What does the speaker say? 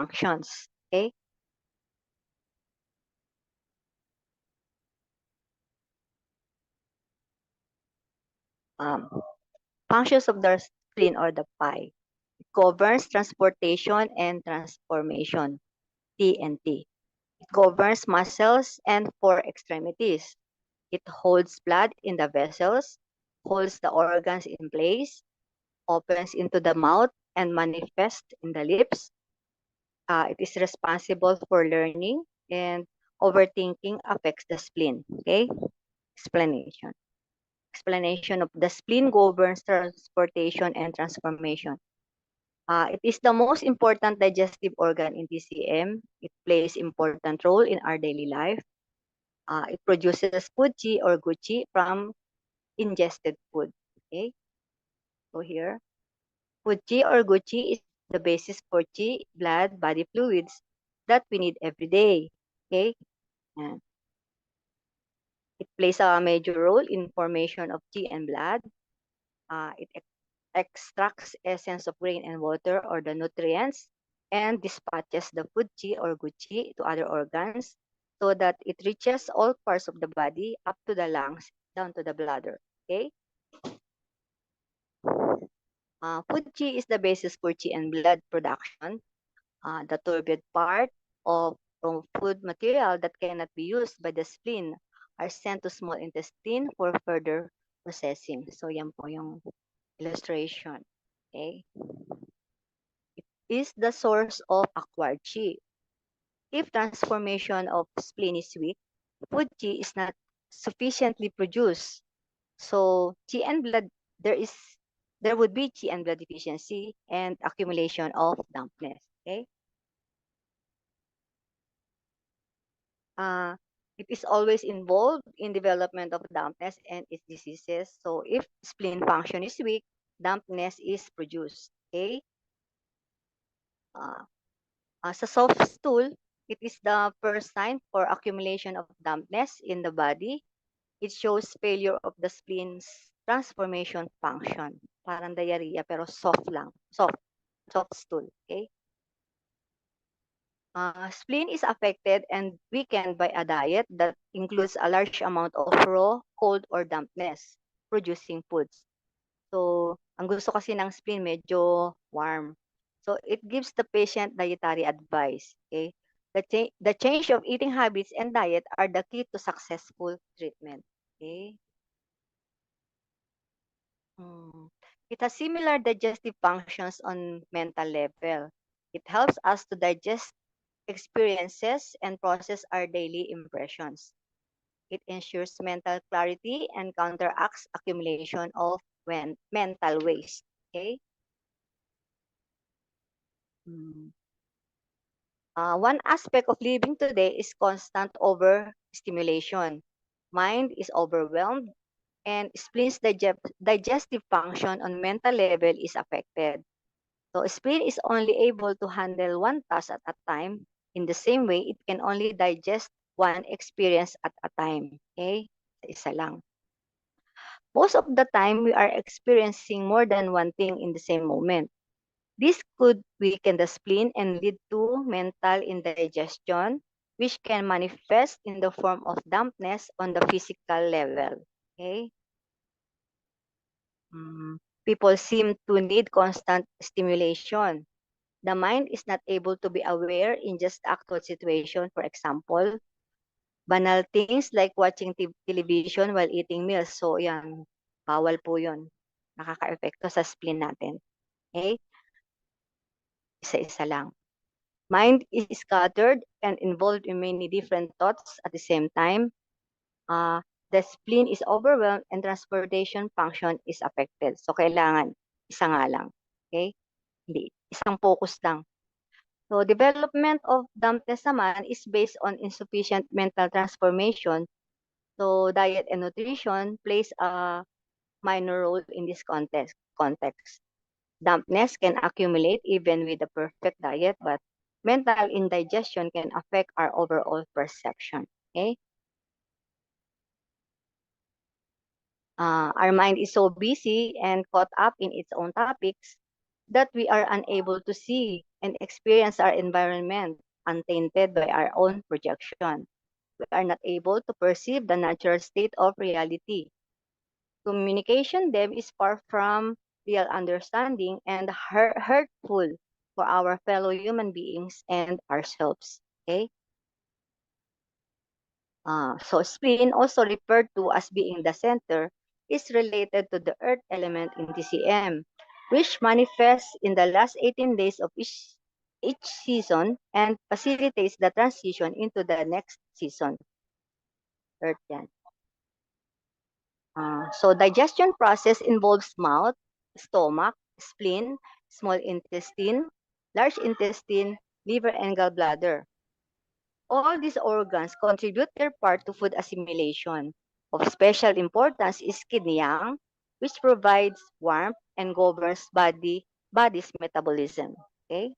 functions. Okay. Functions of the spleen or the pie. It governs transportation and transformation, TNT. It governs muscles and four extremities. It holds blood in the vessels, holds the organs in place, opens into the mouth and manifests in the lips. It is responsible for learning, and overthinking affects the spleen. Okay? Explanation. Explanation of the spleen governs transportation and transformation. It is the most important digestive organ in TCM. It plays important role in our daily life. It produces food chi or gucci from ingested food. Okay, so here, food chi or gucci is the basis for chi, blood, body fluids that we need every day. Okay, and it plays a major role in formation of chi and blood. It extracts essence of grain and water or the nutrients and dispatches the food chi or gucci to other organs so that it reaches all parts of the body up to the lungs down to the bladder. Okay. Food chi is the basis for chi and blood production. The turbid part of from food material that cannot be used by the spleen are sent to small intestine for further processing. So yan po yung illustration. Okay. Is the source of acquired chi. If transformation of spleen is weak, food chi is not sufficiently produced. So chi and blood, there would be chi and blood deficiency and accumulation of dampness. Okay. Uh, it is always involved in development of dampness and its diseases. So if spleen function is weak, dampness is produced. Okay. Uh, As a soft stool, it is the first sign for accumulation of dampness in the body. It shows failure of the spleen's transformation function. Parang diarrhea pero soft lang. Soft stool. Okay? Spleen is affected and weakened by a diet that includes a large amount of raw, cold, or dampness producing foods. So, ang gusto kasi ng spleen medyo warm. So, it gives the patient dietary advice. Okay? The change of eating habits and diet are the key to successful treatment. Okay? Hmm. It has similar digestive functions on mental level. It helps us to digest experiences and process our daily impressions. It ensures mental clarity and counteracts accumulation of mental waste. Okay? Mm. One aspect of living today is constant overstimulation. Mind is overwhelmed and spleen's digestive function on mental level is affected. So spleen is only able to handle one task at a time. In the same way, it can only digest one experience at a time. Okay? Isa lang. Most of the time, we are experiencing more than one thing in the same moment. This could weaken the spleen and lead to mental indigestion, which can manifest in the form of dampness on the physical level. Okay? People seem to need constant stimulation. The mind is not able to be aware in just actual situation. For example, banal things like watching television while eating meals. So, yan, bawal po yun. Nakaka-epekto sa spleen natin. Okay? Isa-isa lang. Mind is scattered and involved in many different thoughts at the same time. Uh, the spleen is overwhelmed and transportation function is affected. So, kailangan isa nga lang. Okay? Hindi, isang focus lang. So, development of dampness naman is based on insufficient mental transformation. So, diet and nutrition plays a minor role in this context. Dampness can accumulate even with a perfect diet, but mental indigestion can affect our overall perception. Okay? Our mind is so busy and caught up in its own topics that we are unable to see and experience our environment untainted by our own projection. We are not able to perceive the natural state of reality. Communication depth is far from real understanding and hurtful for our fellow human beings and ourselves. Okay? So spleen, also referred to as being the center, is related to the earth element in TCM, which manifests in the last 18 days of each season and facilitates the transition into the next season. Earth yan. So digestion process involves mouth, stomach, spleen, small intestine, large intestine, liver, and gallbladder. All these organs contribute their part to food assimilation. Of special importance is kidney yang, which provides warmth and governs body's metabolism. Okay?